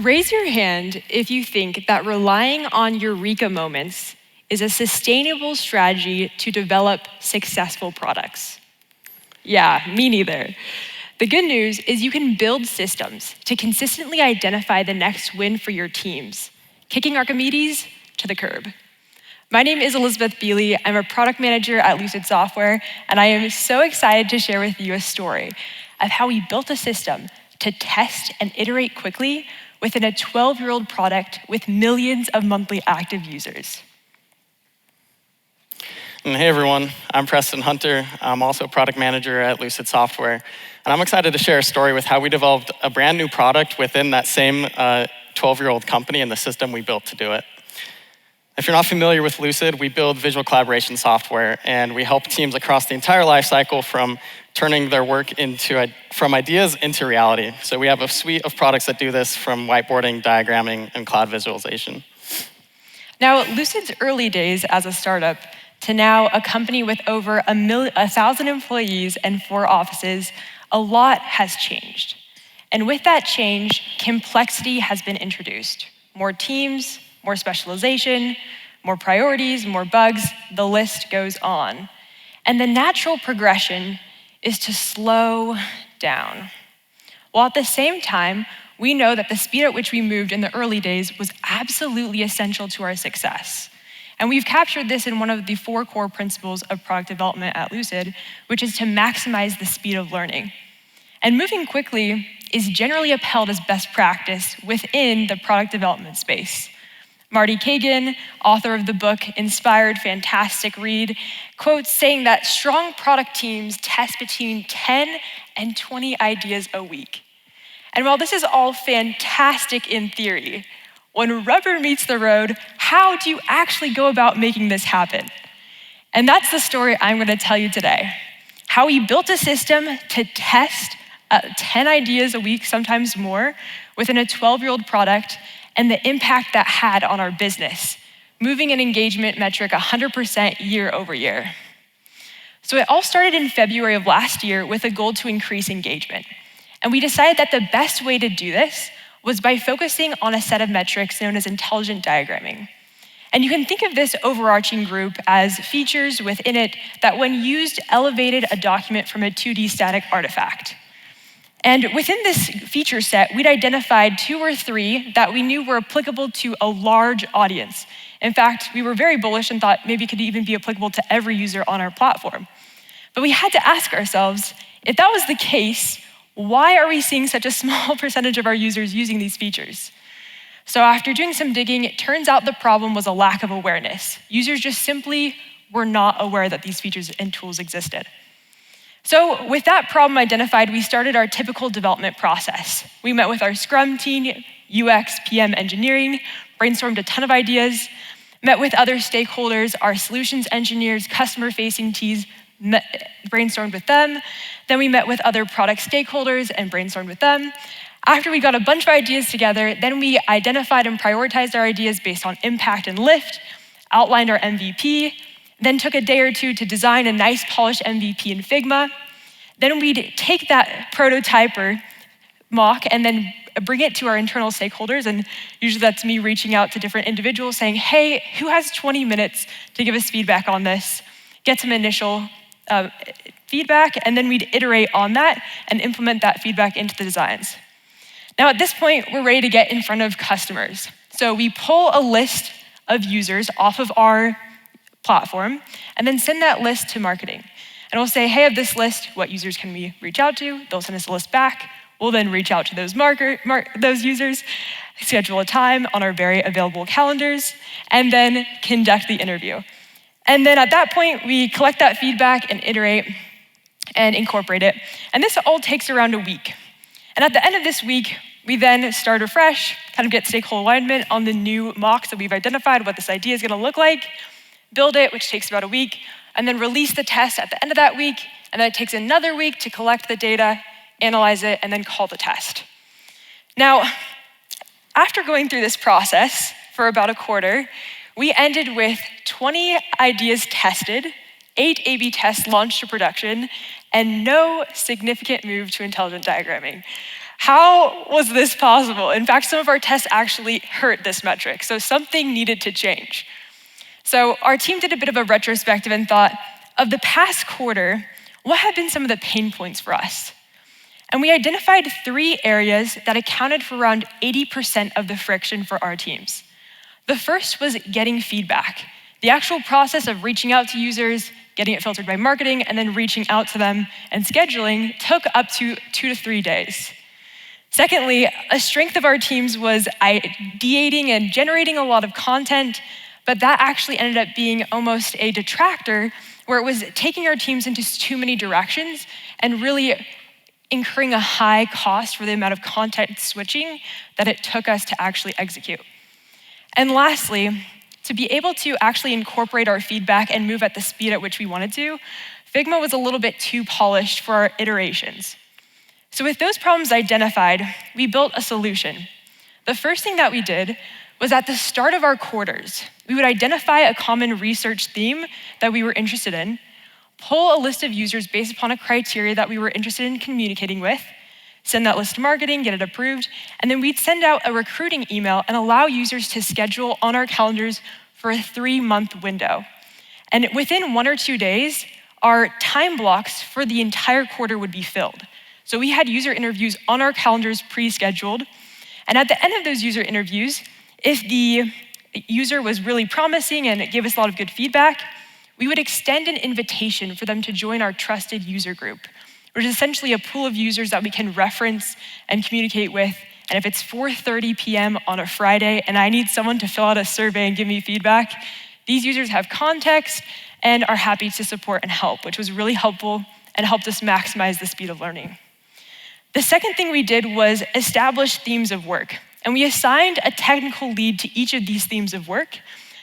Raise your hand if you think that relying on eureka moments is a sustainable strategy to develop successful products. Yeah, me neither. The good news is you can build systems to consistently identify the next win for your teams, kicking Archimedes to the curb. My name is Elizabeth Beeli. I'm a product manager at Lucid Software, and I am so excited to share with you a story of how we built a system to test and iterate quickly within a 12-year-old product with millions of monthly active users. And hey everyone, I'm Preston Hunter. I'm also a product manager at Lucid Software. And I'm excited to share a story with how we developed a brand new product within that same 12-year-old company and the system we built to do it. If you're not familiar with Lucid, we build visual collaboration software, and we help teams across the entire life cycle from turning their work from ideas into reality. So we have a suite of products that do this, from whiteboarding, diagramming, and cloud visualization. Now, Lucid's early days as a startup to now a company with over 1,000 employees and 4 offices, a lot has changed. And with that change, complexity has been introduced. More teams, more specialization, more priorities, more bugs, the list goes on. And the natural progression is to slow down. While at the same time, we know that the speed at which we moved in the early days was absolutely essential to our success. And we've captured this in one of the 4 core principles of product development at Lucid, which is to maximize the speed of learning. And moving quickly is generally upheld as best practice within the product development space. Marty Kagan, author of the book Inspired, fantastic read, quotes saying that strong product teams test between 10 and 20 ideas a week. And while this is all fantastic in theory, when rubber meets the road, how do you actually go about making this happen? And that's the story I'm going to tell you today. How we built a system to test 10 ideas a week, sometimes more, within a 12-year-old product, and the impact that had on our business, moving an engagement metric 100% year over year. So it all started in February of last year with a goal to increase engagement. And we decided that the best way to do this was by focusing on a set of metrics known as intelligent diagramming. And you can think of this overarching group as features within it that, when used, elevated a document from a 2D static artifact. And within this feature set, we'd identified 2 or 3 that we knew were applicable to a large audience. In fact, we were very bullish and thought maybe it could even be applicable to every user on our platform. But we had to ask ourselves, if that was the case, why are we seeing such a small percentage of our users using these features? So after doing some digging, it turns out the problem was a lack of awareness. Users just simply were not aware that these features and tools existed. So with that problem identified, we started our typical development process. We met with our Scrum team, UX, PM, engineering, brainstormed a ton of ideas, met with other stakeholders, our solutions engineers, customer-facing teams, brainstormed with them. Then we met with other product stakeholders and brainstormed with them. After we got a bunch of ideas together, then we identified and prioritized our ideas based on impact and lift, outlined our MVP, then took a day or 2 to design a nice polished MVP in Figma. Then we'd take that prototype or mock and then bring it to our internal stakeholders. And usually that's me reaching out to different individuals saying, hey, who has 20 minutes to give us feedback on this? Get some initial feedback, and then we'd iterate on that and implement that feedback into the designs. Now at this point, we're ready to get in front of customers. So we pull a list of users off of our platform and then send that list to marketing. And we'll say, hey, of this list, what users can we reach out to? They'll send us a list back. We'll then reach out to those users, schedule a time on our very available calendars, and then conduct the interview. And then at that point, we collect that feedback and iterate and incorporate it. And this all takes around a week. And at the end of this week, we then start afresh, kind of get stakeholder alignment on the new mocks that we've identified, what this idea is gonna look like, build it, which takes about a week, and then release the test at the end of that week, and then it takes another week to collect the data, analyze it, and then call the test. Now, after going through this process for about a quarter, we ended with 20 ideas tested, 8 A/B tests launched to production, and no significant move to intelligent diagramming. How was this possible? In fact, some of our tests actually hurt this metric, so something needed to change. So our team did a bit of a retrospective and thought, of the past quarter, what have been some of the pain points for us? And we identified 3 areas that accounted for around 80% of the friction for our teams. The first was getting feedback. The actual process of reaching out to users, getting it filtered by marketing, and then reaching out to them and scheduling took up to 2 to 3 days. Secondly, a strength of our teams was ideating and generating a lot of content, but that actually ended up being almost a detractor where it was taking our teams into too many directions and really incurring a high cost for the amount of content switching that it took us to actually execute. And lastly, to be able to actually incorporate our feedback and move at the speed at which we wanted to, Figma was a little bit too polished for our iterations. So with those problems identified, we built a solution. The first thing that we did was at the start of our quarters, we would identify a common research theme that we were interested in, pull a list of users based upon a criteria that we were interested in communicating with, send that list to marketing, get it approved, and then we'd send out a recruiting email and allow users to schedule on our calendars for a 3-month window. And within 1 or 2 days, our time blocks for the entire quarter would be filled. So we had user interviews on our calendars pre-scheduled. And at the end of those user interviews, if the user was really promising and it gave us a lot of good feedback, we would extend an invitation for them to join our trusted user group, which is essentially a pool of users that we can reference and communicate with. And if it's 4:30 p.m. on a Friday and I need someone to fill out a survey and give me feedback, these users have context and are happy to support and help, which was really helpful and helped us maximize the speed of learning. The second thing we did was establish themes of work. And we assigned a technical lead to each of these themes of work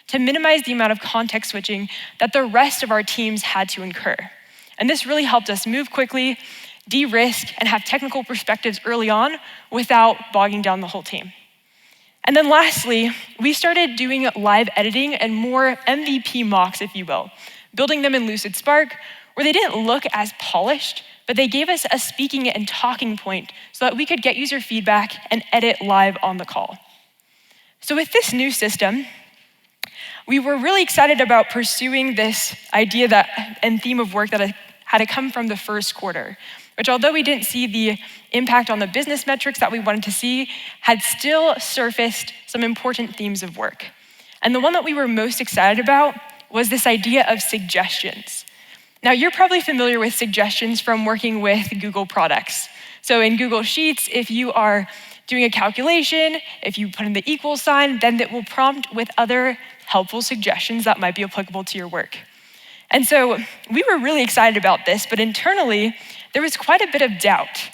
to minimize the amount of context switching that the rest of our teams had to incur. And this really helped us move quickly, de-risk, and have technical perspectives early on without bogging down the whole team. And then lastly, we started doing live editing and more MVP mocks, if you will, building them in Lucid Spark, where they didn't look as polished, but they gave us a speaking and talking point so that we could get user feedback and edit live on the call. So with this new system, we were really excited about pursuing this idea and theme of work that had to come from the first quarter, which although we didn't see the impact on the business metrics that we wanted to see, had still surfaced some important themes of work. And the one that we were most excited about was this idea of suggestions. Now, you're probably familiar with suggestions from working with Google products. So in Google Sheets, if you are doing a calculation, if you put in the equal sign, then it will prompt with other helpful suggestions that might be applicable to your work. And so we were really excited about this, but internally, there was quite a bit of doubt.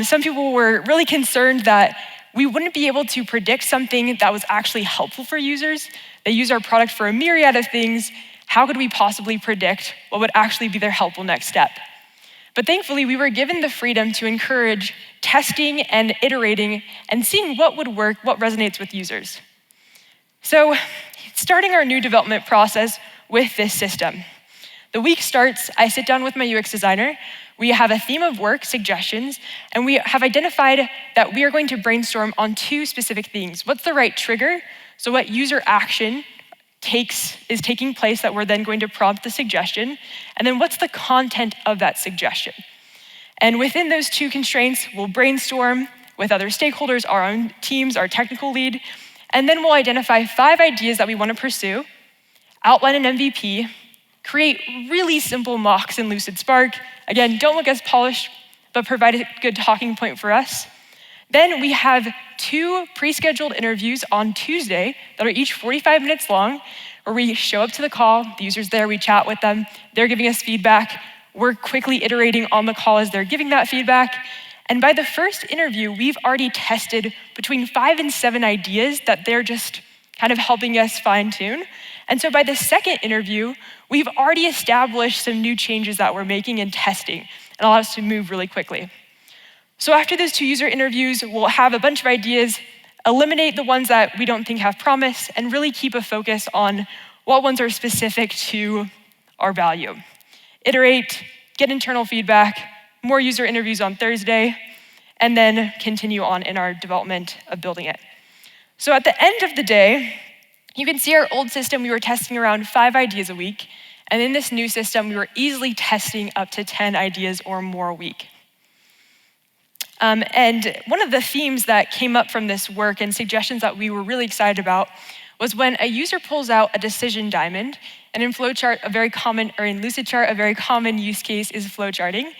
Some people were really concerned that we wouldn't be able to predict something that was actually helpful for users. They use our product for a myriad of things. How could we possibly predict what would actually be their helpful next step? But thankfully, we were given the freedom to encourage testing and iterating and seeing what would work, what resonates with users. So starting our new development process with this system. The week starts, I sit down with my UX designer, we have a theme of work, suggestions, and we have identified that we are going to brainstorm on 2 specific things. What's the right trigger? So what user action is taking place that we're then going to prompt the suggestion, and then what's the content of that suggestion? And within those 2 constraints, we'll brainstorm with other stakeholders, our own teams, our technical lead, and then we'll identify 5 ideas that we want to pursue, outline an MVP, create really simple mocks in Lucid Spark. Again, don't look as polished, but provide a good talking point for us. Then we have 2 pre-scheduled interviews on Tuesday that are each 45 minutes long, where we show up to the call, the user's there, we chat with them, they're giving us feedback, we're quickly iterating on the call as they're giving that feedback. And by the first interview, we've already tested between 5 and 7 ideas that they're just kind of helping us fine tune. And so by the second interview, we've already established some new changes that we're making and testing and allow us to move really quickly. So after those 2 user interviews, we'll have a bunch of ideas, eliminate the ones that we don't think have promise, and really keep a focus on what ones are specific to our value. Iterate, get internal feedback, more user interviews on Thursday, and then continue on in our development of building it. So at the end of the day, you can see our old system, we were testing around 5 ideas a week, and in this new system, we were easily testing up to 10 ideas or more a week. And one of the themes that came up from this work and suggestions that we were really excited about was when a user pulls out a decision diamond, and in flowchart, in Lucid chart, a very common use case is flowcharting.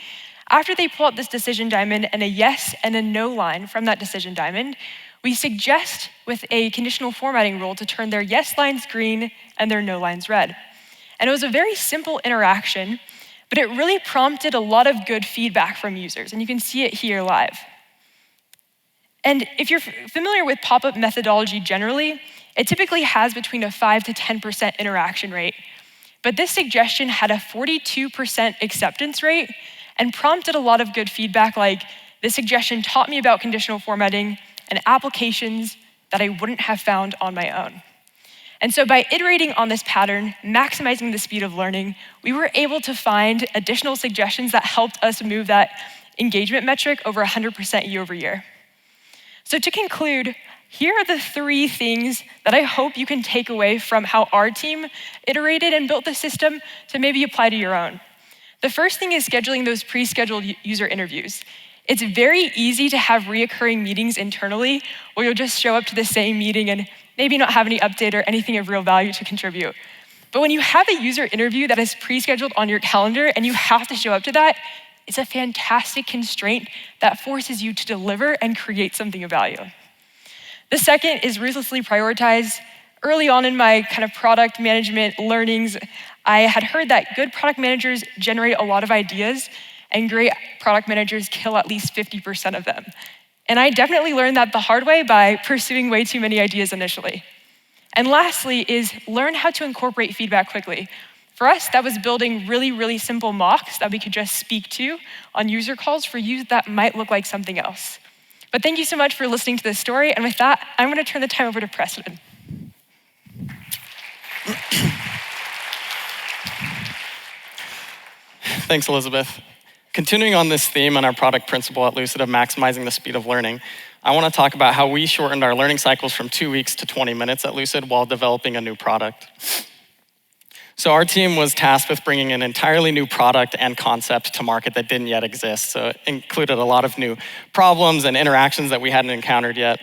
After they pull out this decision diamond and a yes and a no line from that decision diamond, we suggest with a conditional formatting rule to turn their yes lines green and their no lines red. And it was a very simple interaction, but it really prompted a lot of good feedback from users, and you can see it here live. And if you're familiar with pop-up methodology generally, it typically has between a 5 to 10% interaction rate. But this suggestion had a 42% acceptance rate and prompted a lot of good feedback, like this suggestion taught me about conditional formatting and applications that I wouldn't have found on my own. And so by iterating on this pattern, maximizing the speed of learning, we were able to find additional suggestions that helped us move that engagement metric over 100% year over year. So to conclude, here are the 3 things that I hope you can take away from how our team iterated and built the system to maybe apply to your own. The first thing is scheduling those pre-scheduled user interviews. It's very easy to have reoccurring meetings internally where you'll just show up to the same meeting and maybe not have any update or anything of real value to contribute. But when you have a user interview that is pre-scheduled on your calendar and you have to show up to that, it's a fantastic constraint that forces you to deliver and create something of value. The second is ruthlessly prioritize. Early on in my kind of product management learnings, I had heard that good product managers generate a lot of ideas and great product managers kill at least 50% of them. And I definitely learned that the hard way by pursuing way too many ideas initially. And lastly is learn how to incorporate feedback quickly. For us, that was building really, really simple mocks that we could just speak to on user calls for use that might look like something else. But thank you so much for listening to this story. And with that, I'm gonna turn the time over to Preston. Thanks, Elizabeth. Continuing on this theme and our product principle at Lucid of maximizing the speed of learning, I want to talk about how we shortened our learning cycles from 2 weeks to 20 minutes at Lucid while developing a new product. So our team was tasked with bringing an entirely new product and concept to market that didn't yet exist. So it included a lot of new problems and interactions that we hadn't encountered yet.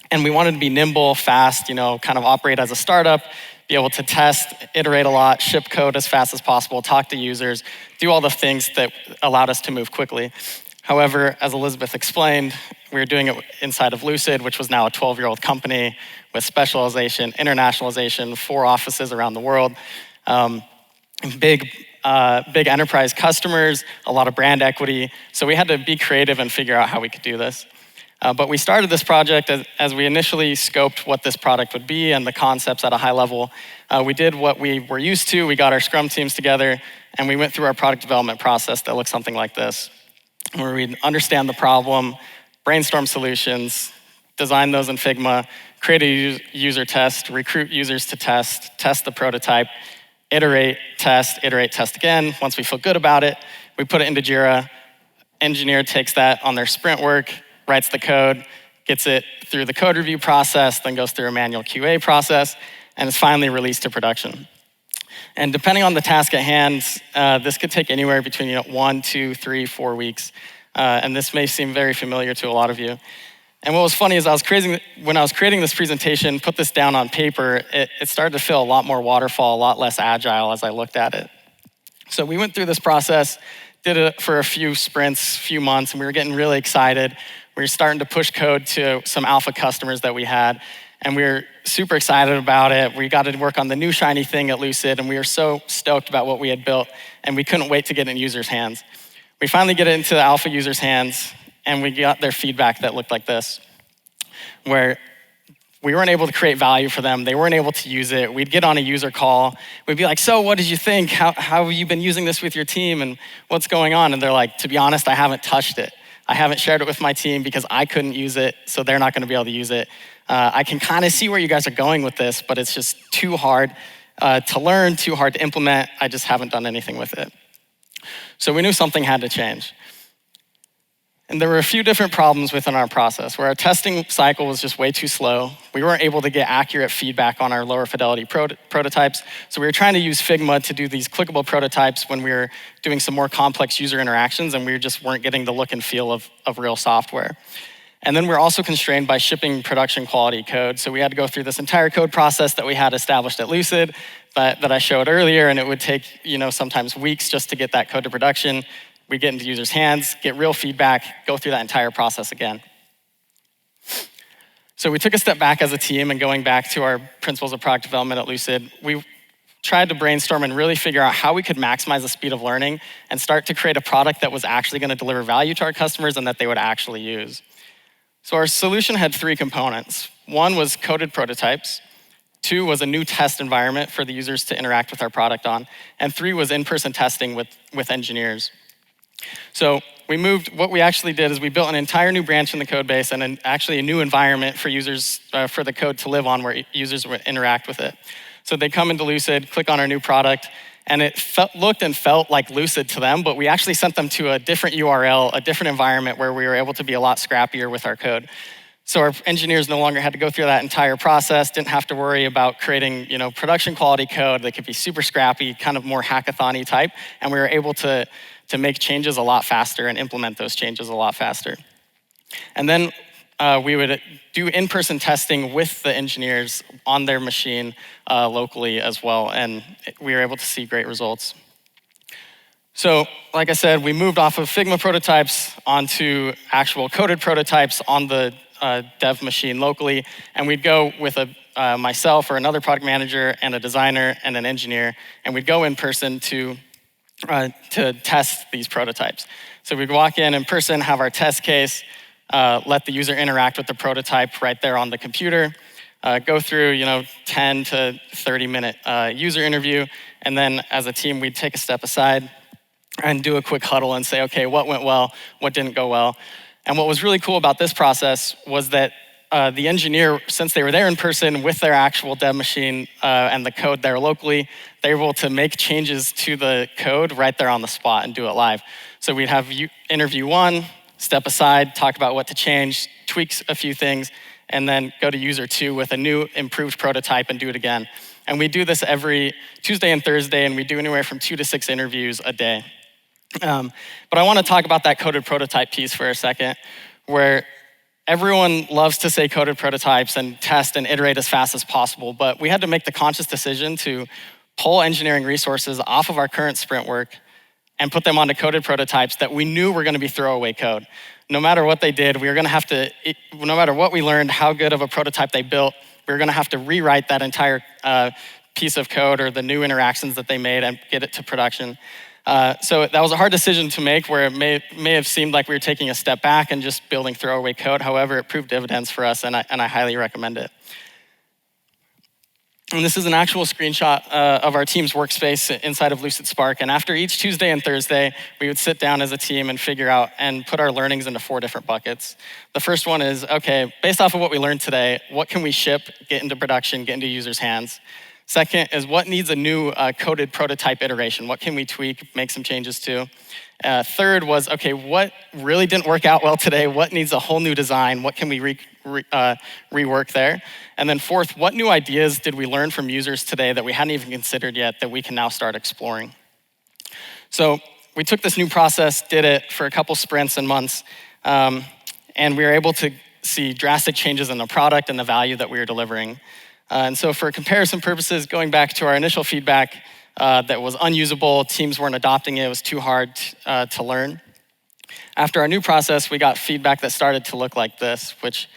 And we wanted to be nimble, fast, kind of operate as a startup, be able to test, iterate a lot, ship code as fast as possible, talk to users, do all the things that allowed us to move quickly. However, as Elizabeth explained, we were doing it inside of Lucid, which was now a 12-year-old company with specialization, internationalization, 4 offices around the world, big enterprise customers, a lot of brand equity. So we had to be creative and figure out how we could do this. But we started this project as we initially scoped what this product would be and the concepts at a high level. We did what we were used to. We got our Scrum teams together, and we went through our product development process that looked something like this, where we'd understand the problem, brainstorm solutions, design those in Figma, create a user test, recruit users to test the prototype, iterate, test again. Once we feel good about it, we put it into Jira. Engineer takes that on their sprint work, writes the code, gets it through the code review process, then goes through a manual QA process, and is finally released to production. And depending on the task at hand, this could take anywhere between 1, 2, 3, 4 weeks. And this may seem very familiar to a lot of you. And what was funny is when I was creating this presentation, put this down on paper, it started to feel a lot more waterfall, a lot less agile as I looked at it. So we went through this process, did it for a few sprints, few months, and we were getting really excited. We were starting to push code to some alpha customers that we had, and we were super excited about it. We got to work on the new shiny thing at Lucid, and we were so stoked about what we had built, and we couldn't wait to get it in users' hands. We finally get it into the alpha users' hands, and we got their feedback that looked like this, where we weren't able to create value for them. They weren't able to use it. We'd get on a user call. We'd be like, so what did you think? How have you been using this with your team, and what's going on? And they're like, to be honest, I haven't touched it. I haven't shared it with my team because I couldn't use it, so they're not gonna be able to use it. I can kind of see where you guys are going with this, but it's just too hard to learn, too hard to implement. I just haven't done anything with it. So we knew something had to change. And there were a few different problems within our process where our testing cycle was just way too slow. We weren't able to get accurate feedback on our lower fidelity prototypes. So we were trying to use Figma to do these clickable prototypes when we were doing some more complex user interactions, and we just weren't getting the look and feel of real software. And then we're also constrained by shipping production quality code. So we had to go through this entire code process that we had established at Lucid that I showed earlier, and it would take sometimes weeks just to get that code to production. We get into users' hands, get real feedback, go through that entire process again. So we took a step back as a team, and going back to our principles of product development at Lucid, we tried to brainstorm and really figure out how we could maximize the speed of learning and start to create a product that was actually going to deliver value to our customers and that they would actually use. So our solution had 3 components. 1 was coded prototypes. 2 was a new test environment for the users to interact with our product on. And 3 was in-person testing with engineers. So what we actually did is we built an entire new branch in the code base and actually a new environment for users, for the code to live on where users would interact with it. So they come into Lucid, click on our new product, and it looked and felt like Lucid to them, but we actually sent them to a different URL, a different environment where we were able to be a lot scrappier with our code. So our engineers no longer had to go through that entire process, didn't have to worry about creating production quality code that could be super scrappy, kind of more hackathon-y type, and we were able to make changes a lot faster and implement those changes a lot faster. And then we would do in-person testing with the engineers on their machine locally as well, and we were able to see great results. So, like I said, we moved off of Figma prototypes onto actual coded prototypes on the dev machine locally, and we'd go with myself or another product manager and a designer and an engineer, and we'd go in person to test these prototypes. So we'd walk in person, have our test case, let the user interact with the prototype right there on the computer, go through 10 to 30 minute user interview, and then as a team we'd take a step aside and do a quick huddle and say, okay, what went well, what didn't go well. And what was really cool about this process was that the engineer, since they were there in person with their actual dev machine and the code there locally, they were able to make changes to the code right there on the spot and do it live. So we'd have interview 1, step aside, talk about what to change, tweak a few things, and then go to user 2 with a new improved prototype and do it again. And we do this every Tuesday and Thursday, and we do anywhere from 2 to 6 interviews a day. But I want to talk about that coded prototype piece for a second, where everyone loves to say coded prototypes and test and iterate as fast as possible, but we had to make the conscious decision to pull engineering resources off of our current sprint work and put them onto coded prototypes that we knew were going to be throwaway code. No matter what they did, we were going to have to, no matter what we learned, how good of a prototype they built, we were going to have to rewrite that entire piece of code or the new interactions that they made and get it to production. So that was a hard decision to make, where it may have seemed like we were taking a step back and just building throwaway code. However, it proved dividends for us, and I highly recommend it. And this is an actual screenshot of our team's workspace inside of Lucid Spark. And after each Tuesday and Thursday, we would sit down as a team and figure out and put our learnings into 4 different buckets. The first one is, okay, based off of what we learned today, what can we ship, get into production, get into users' hands? Second is, what needs a new coded prototype iteration? What can we tweak, make some changes to? Third was, okay, what really didn't work out well today? What needs a whole new design? What can we rework there? And then fourth, what new ideas did we learn from users today that we hadn't even considered yet that we can now start exploring? So we took this new process, did it for a couple sprints and months, and we were able to see drastic changes in the product and the value that we were delivering. And so for comparison purposes, going back to our initial feedback that was unusable, teams weren't adopting it, it was too hard to learn. After our new process, we got feedback that started to look like this, which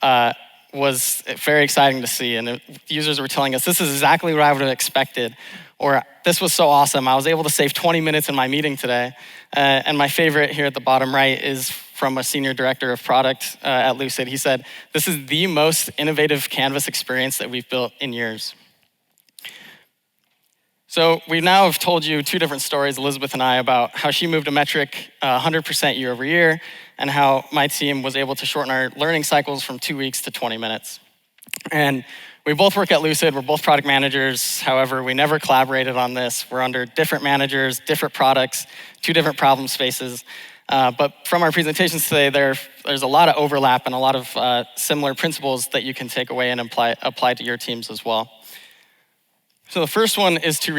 was very exciting to see. And users were telling us, this is exactly what I would have expected. Or, this was so awesome, I was able to save 20 minutes in my meeting today. And my favorite here at the bottom right is from a senior director of product at Lucid. He said, this is the most innovative Canvas experience that we've built in years. So we now have told you 2 different stories, Elizabeth and I, about how she moved a metric 100% year over year, and how my team was able to shorten our learning cycles from 2 weeks to 20 minutes. And we both work at Lucid, we're both product managers. However, we never collaborated on this. We're under different managers, different products, 2 different problem spaces. But from our presentations today, there's a lot of overlap and a lot of similar principles that you can take away and apply to your teams as well. So the first one is to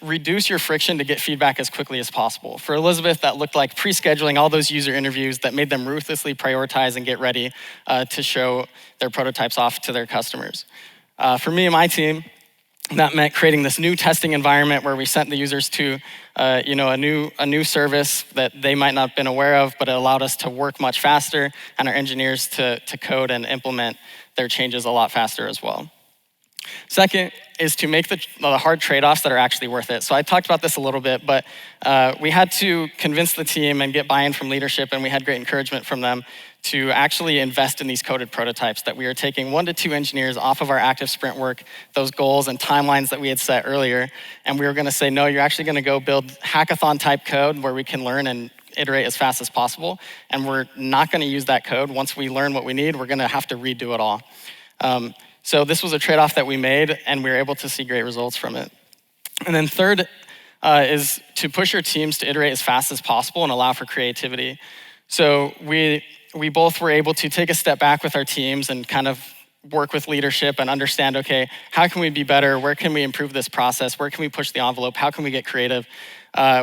reduce your friction to get feedback as quickly as possible. For Elizabeth, that looked like pre-scheduling all those user interviews that made them ruthlessly prioritize and get ready to show their prototypes off to their customers. For me and my team, that meant creating this new testing environment where we sent the users to a new service that they might not have been aware of, but it allowed us to work much faster and our engineers to code and implement their changes a lot faster as well. Second is to make the hard trade-offs that are actually worth it. So I talked about this a little bit, but we had to convince the team and get buy-in from leadership, and we had great encouragement from them to actually invest in these coded prototypes, that we are taking 1 to 2 engineers off of our active sprint work, those goals and timelines that we had set earlier, and we were gonna say, no, you're actually gonna go build hackathon-type code where we can learn and iterate as fast as possible, and we're not gonna use that code. Once we learn what we need, we're gonna have to redo it all. So this was a trade-off that we made, and we were able to see great results from it. And then third is to push your teams to iterate as fast as possible and allow for creativity. So we both were able to take a step back with our teams and kind of work with leadership and understand, okay, how can we be better? Where can we improve this process? Where can we push the envelope? How can we get creative?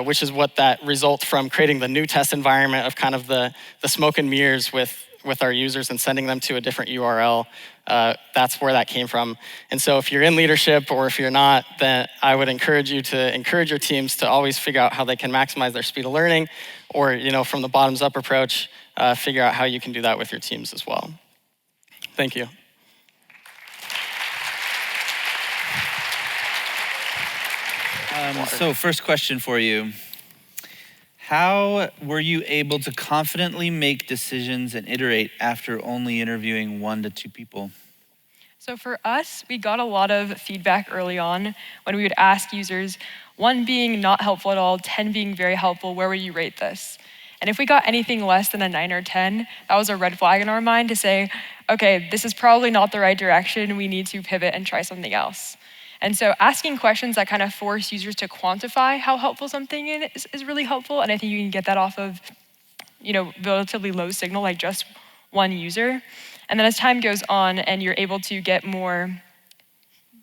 Which is what that results from creating the new test environment of kind of the smoke and mirrors with our users and sending them to a different URL. That's where that came from. And so if you're in leadership or if you're not, then I would encourage you to encourage your teams to always figure out how they can maximize their speed of learning, or from the bottoms up approach, figure out how you can do that with your teams as well. Thank you. So first question for you. How were you able to confidently make decisions and iterate after only interviewing 1 to 2 people? So for us, we got a lot of feedback early on when we would ask users, 1 being not helpful at all, 10 being very helpful, where would you rate this? And if we got anything less than a 9 or 10, that was a red flag in our mind to say, okay, this is probably not the right direction, we need to pivot and try something else. And so asking questions that kind of force users to quantify how helpful something is really helpful. And I think you can get that off of, relatively low signal, like just 1 user. And then as time goes on and you're able to get more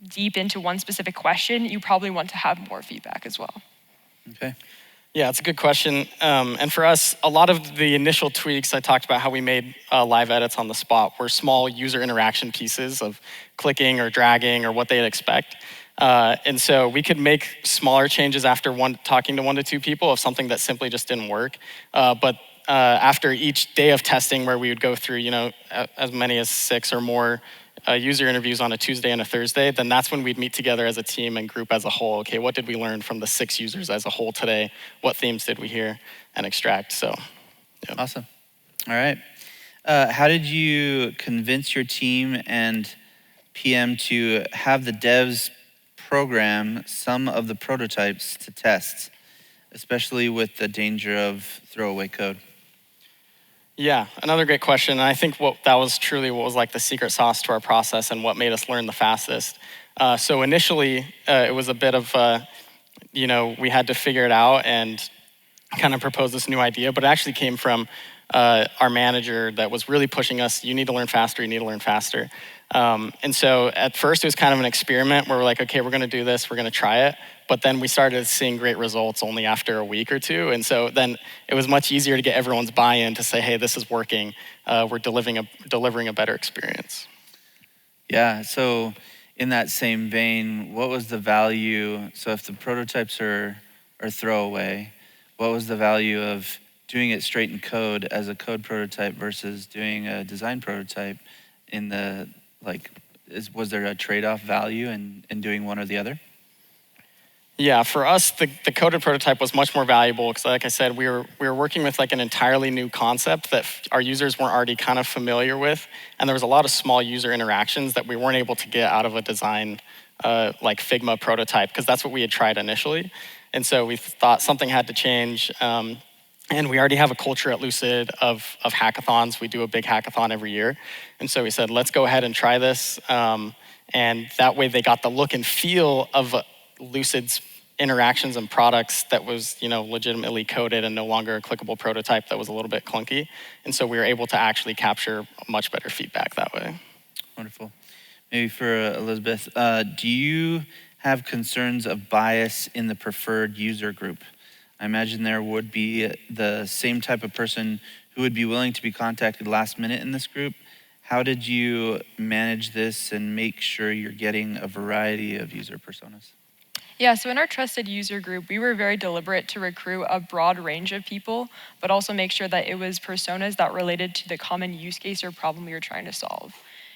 deep into 1 specific question, you probably want to have more feedback as well. Okay. Yeah, it's a good question. And for us, a lot of the initial tweaks, I talked about how we made live edits on the spot, were small user interaction pieces of clicking or dragging or what they'd expect. And so we could make smaller changes after talking to 1 to 2 people of something that simply just didn't work. But after each day of testing, where we would go through, as many as 6 or more user interviews on a Tuesday and a Thursday, then that's when we'd meet together as a team and group as a whole. Okay, what did we learn from the 6 users as a whole today? What themes did we hear and extract? So, yeah. Awesome. All right. How did you convince your team and PM to have the devs program some of the prototypes to test, especially with the danger of throwaway code? Yeah, another great question. And I think that was truly what was like the secret sauce to our process and what made us learn the fastest. So initially, it was a bit of, we had to figure it out and kind of propose this new idea, but it actually came from our manager that was really pushing us, you need to learn faster, you need to learn faster. And so at first it was kind of an experiment where we're like, okay, we're gonna do this, we're gonna try it. But then we started seeing great results only after a week or 2. And so then it was much easier to get everyone's buy-in to say, hey, this is working. We're delivering a better experience. Yeah, so in that same vein, what was the value? So if the prototypes are throwaway, what was the value of doing it straight in code as a code prototype versus doing a design prototype in the, was there a trade-off value in doing one or the other? Yeah, for us, the coded prototype was much more valuable because, like I said, we were working with an entirely new concept that our users weren't already kind of familiar with, and there was a lot of small user interactions that we weren't able to get out of a design like Figma prototype, because that's what we had tried initially. And so we thought something had to change. And we already have a culture at Lucid of hackathons. We do a big hackathon every year. And so we said, let's go ahead and try this. And that way they got the look and feel of Lucid's interactions and products that was, legitimately coded and no longer a clickable prototype that was a little bit clunky. And so we were able to actually capture much better feedback that way. Wonderful. Maybe for Elizabeth, do you have concerns of bias in the preferred user group? I imagine there would be the same type of person who would be willing to be contacted last minute in this group. How did you manage this and make sure you're getting a variety of user personas? Yeah, so in our trusted user group, we were very deliberate to recruit a broad range of people, but also make sure that it was personas that related to the common use case or problem we were trying to solve.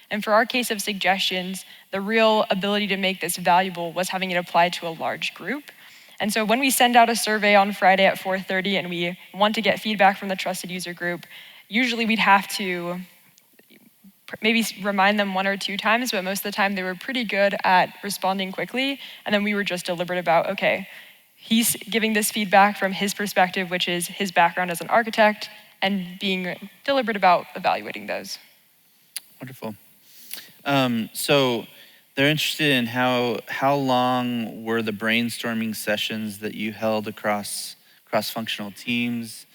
And for our case of suggestions, the real ability to make this valuable was having it apply to a large group. And so when we send out a survey on Friday at 4:30 and we want to get feedback from the trusted user group, usually we'd have to maybe remind them 1 or 2 times, but most of the time they were pretty good at responding quickly. And then we were just deliberate about, okay, he's giving this feedback from his perspective, which is his background as an architect, and being deliberate about evaluating those. Wonderful. So they're interested in how long were the brainstorming sessions that you held across cross-functional teams?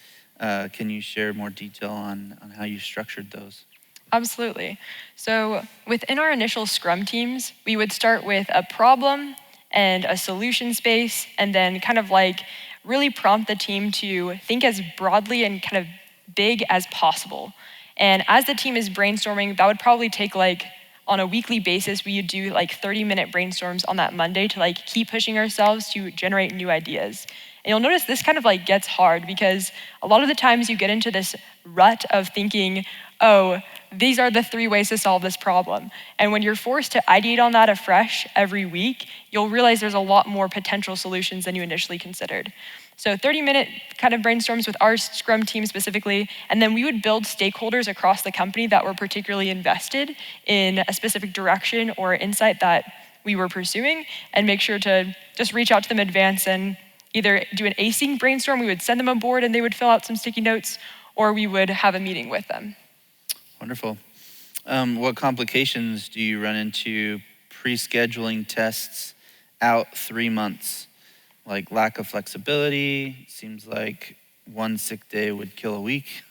Can you share more detail on how you structured those? Absolutely. So within our initial Scrum teams, we would start with a problem and a solution space, and then kind of like really prompt the team to think as broadly and kind of big as possible. And as the team is brainstorming, that would probably take like, on a weekly basis, we would do like 30-minute brainstorms on that Monday to like keep pushing ourselves to generate new ideas. And you'll notice this kind of like gets hard because a lot of the times you get into this rut of thinking, oh, these are the 3 ways to solve this problem. And when you're forced to ideate on that afresh every week, you'll realize there's a lot more potential solutions than you initially considered. So 30-minute kind of brainstorms with our Scrum team specifically, and then we would build stakeholders across the company that were particularly invested in a specific direction or insight that we were pursuing, and make sure to just reach out to them in advance and either do an async brainstorm, we would send them a board and they would fill out some sticky notes, or we would have a meeting with them. Wonderful. What complications do you run into pre-scheduling tests out 3 months? Like lack of flexibility, seems like 1 sick day would kill a week.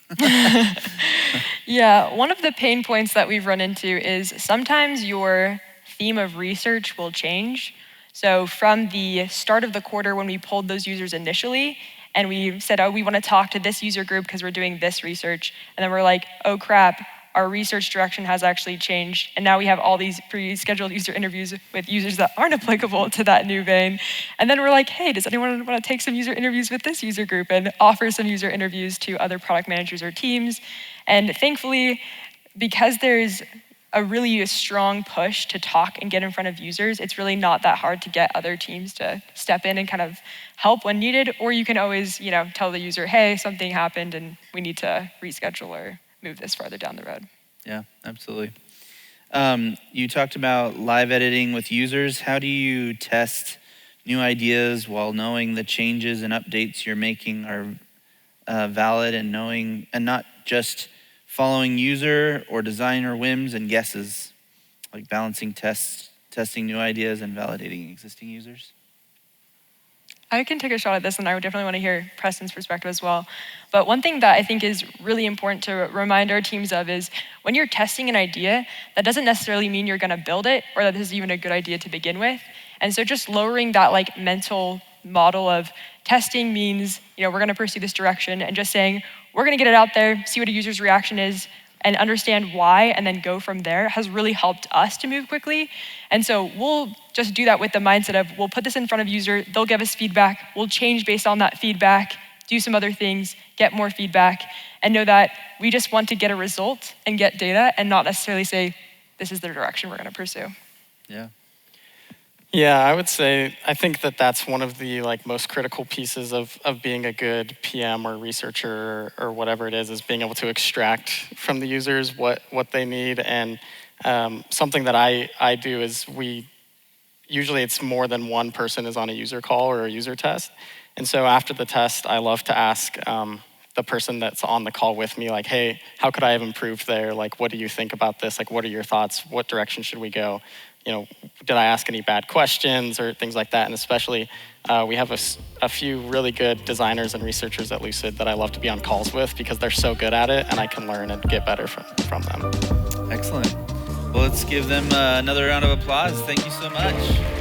Yeah, one of the pain points that we've run into is sometimes your theme of research will change. So from the start of the quarter when we pulled those users initially, and we said, oh, we want to talk to this user group because we're doing this research. And then we're like, oh crap, our research direction has actually changed. And now we have all these pre-scheduled user interviews with users that aren't applicable to that new vein. And then we're like, hey, does anyone want to take some user interviews with this user group and offer some user interviews to other product managers or teams? And thankfully, because there's a really strong push to talk and get in front of users, it's really not that hard to get other teams to step in and kind of help when needed. Or you can always, tell the user, hey, something happened and we need to reschedule or move this farther down the road. Yeah, absolutely. You talked about live editing with users. How do you test new ideas while knowing the changes and updates you're making are valid and not just following user or designer whims and guesses, like balancing testing new ideas and validating existing users? I can take a shot at this, and I would definitely want to hear Preston's perspective as well. But one thing that I think is really important to remind our teams of is when you're testing an idea, that doesn't necessarily mean you're going to build it or that this is even a good idea to begin with. And so just lowering that like mental model of testing means, we're going to pursue this direction, and just saying, we're going to get it out there, see what a user's reaction is, and understand why, and then go from there has really helped us to move quickly. And so we'll just do that with the mindset of, we'll put this in front of user, they'll give us feedback, we'll change based on that feedback, do some other things, get more feedback, and know that we just want to get a result and get data and not necessarily say, this is the direction we're gonna pursue. Yeah. Yeah, I would say, I think that that's one of the most critical pieces of being a good PM or researcher or whatever it is being able to extract from the users what they need. And something that I do is usually it's more than one person is on a user call or a user test. And so after the test, I love to ask the the person that's on the call with me, like, hey, how could I have improved there? Like, what do you think about this? Like, what are your thoughts? What direction should we go? You know, did I ask any bad questions or things like that? And especially, we have a few really good designers and researchers at Lucid that I love to be on calls with because they're so good at it, and I can learn and get better from them. Excellent. Well, let's give them another round of applause. Thank you so much.